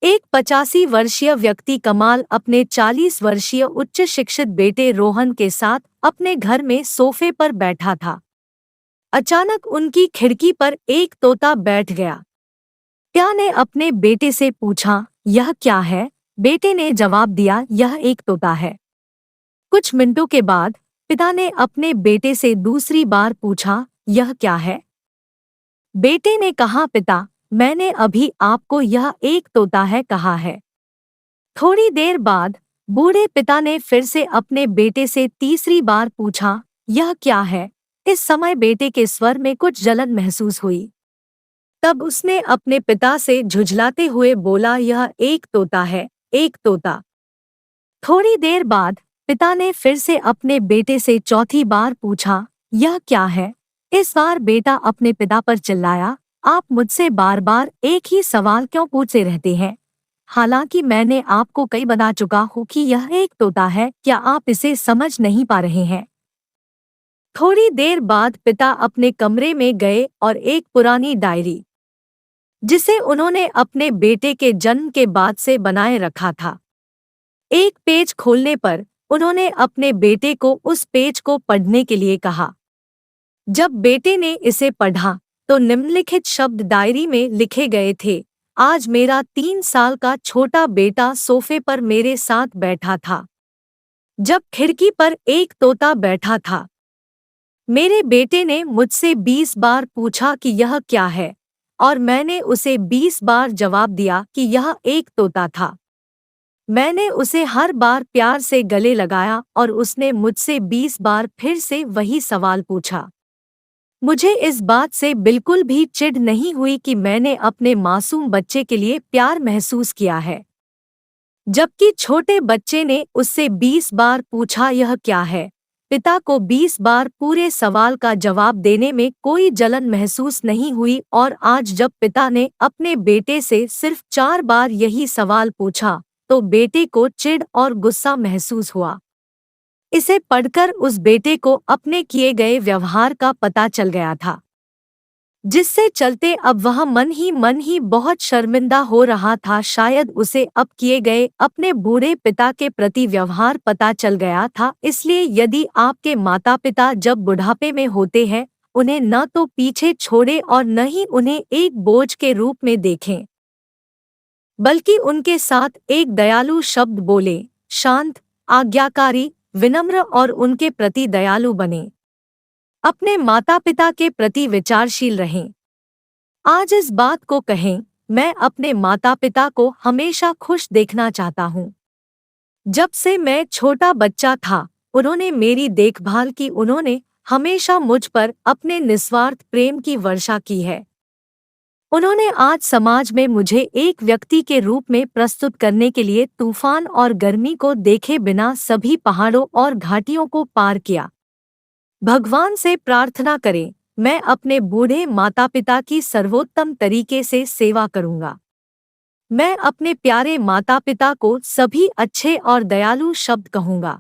एक 85 वर्षीय व्यक्ति कमाल अपने 40 वर्षीय उच्च शिक्षित बेटे रोहन के साथ अपने घर में सोफे पर बैठा था। अचानक उनकी खिड़की पर एक तोता बैठ गया। पिता ने अपने बेटे से पूछा, यह क्या है? बेटे ने जवाब दिया, यह एक तोता है। कुछ मिनटों के बाद पिता ने अपने बेटे से दूसरी बार पूछा, यह क्या है? बेटे ने कहा, पिता, मैंने अभी आपको यह एक तोता है कहा है। थोड़ी देर बाद बूढ़े पिता ने फिर से अपने बेटे से तीसरी बार पूछा, यह क्या है? इस समय बेटे के स्वर में कुछ जलन महसूस हुई। तब उसने अपने पिता से झुंझलाते हुए बोला, यह एक तोता है, एक तोता। थोड़ी देर बाद पिता ने फिर से अपने बेटे से चौथी बार पूछा, यह क्या है? इस बार बेटा अपने पिता पर चिल्लाया, आप मुझसे बार बार एक ही सवाल क्यों पूछते रहते हैं? हालांकि मैंने आपको कई बता चुका हूँ कि यह एक तोता है, क्या आप इसे समझ नहीं पा रहे हैं? थोड़ी देर बाद पिता अपने कमरे में गए और एक पुरानी डायरी, जिसे उन्होंने अपने बेटे के जन्म के बाद से बनाए रखा था, एक पेज खोलने पर उन्होंने अपने बेटे को उस पेज को पढ़ने के लिए कहा। जब बेटे ने इसे पढ़ा तो निम्नलिखित शब्द डायरी में लिखे गए थे, आज मेरा 3 साल का छोटा बेटा सोफे पर मेरे साथ बैठा था, जब खिड़की पर एक तोता बैठा था। मेरे बेटे ने मुझसे 20 बार पूछा कि यह क्या है, और मैंने उसे 20 बार जवाब दिया कि यह एक तोता था। मैंने उसे हर बार प्यार से गले लगाया और उसने मुझसे 20 बार फिर से वही सवाल पूछा। मुझे इस बात से बिल्कुल भी चिढ़ नहीं हुई कि मैंने अपने मासूम बच्चे के लिए प्यार महसूस किया है, जबकि छोटे बच्चे ने उससे 20 बार पूछा, यह क्या है? पिता को 20 बार पूरे सवाल का जवाब देने में कोई जलन महसूस नहीं हुई, और आज जब पिता ने अपने बेटे से सिर्फ 4 बार यही सवाल पूछा तो बेटे को चिढ़ और गुस्सा महसूस हुआ। इसे पढ़कर उस बेटे को अपने किए गए व्यवहार का पता चल गया था, जिससे चलते अब वह मन ही बहुत शर्मिंदा हो रहा था। शायद उसे अब किए गए अपने बूढ़े पिता के प्रति व्यवहार पता चल गया था। इसलिए यदि आपके माता पिता जब बुढ़ापे में होते हैं, उन्हें न तो पीछे छोड़े और न ही उन्हें एक बोझ के रूप में देखें, बल्कि उनके साथ एक दयालु शब्द बोले, शांत, आज्ञाकारी, विनम्र और उनके प्रति दयालु बने। अपने माता पिता के प्रति विचारशील रहें। आज इस बात को कहें, मैं अपने माता पिता को हमेशा खुश देखना चाहता हूँ। जब से मैं छोटा बच्चा था उन्होंने मेरी देखभाल की, उन्होंने हमेशा मुझ पर अपने निस्वार्थ प्रेम की वर्षा की है। उन्होंने आज समाज में मुझे एक व्यक्ति के रूप में प्रस्तुत करने के लिए तूफान और गर्मी को देखे बिना सभी पहाड़ों और घाटियों को पार किया। भगवान से प्रार्थना करें, मैं अपने बूढ़े माता पिता की सर्वोत्तम तरीके से सेवा करूंगा। मैं अपने प्यारे माता पिता को सभी अच्छे और दयालु शब्द कहूंगा।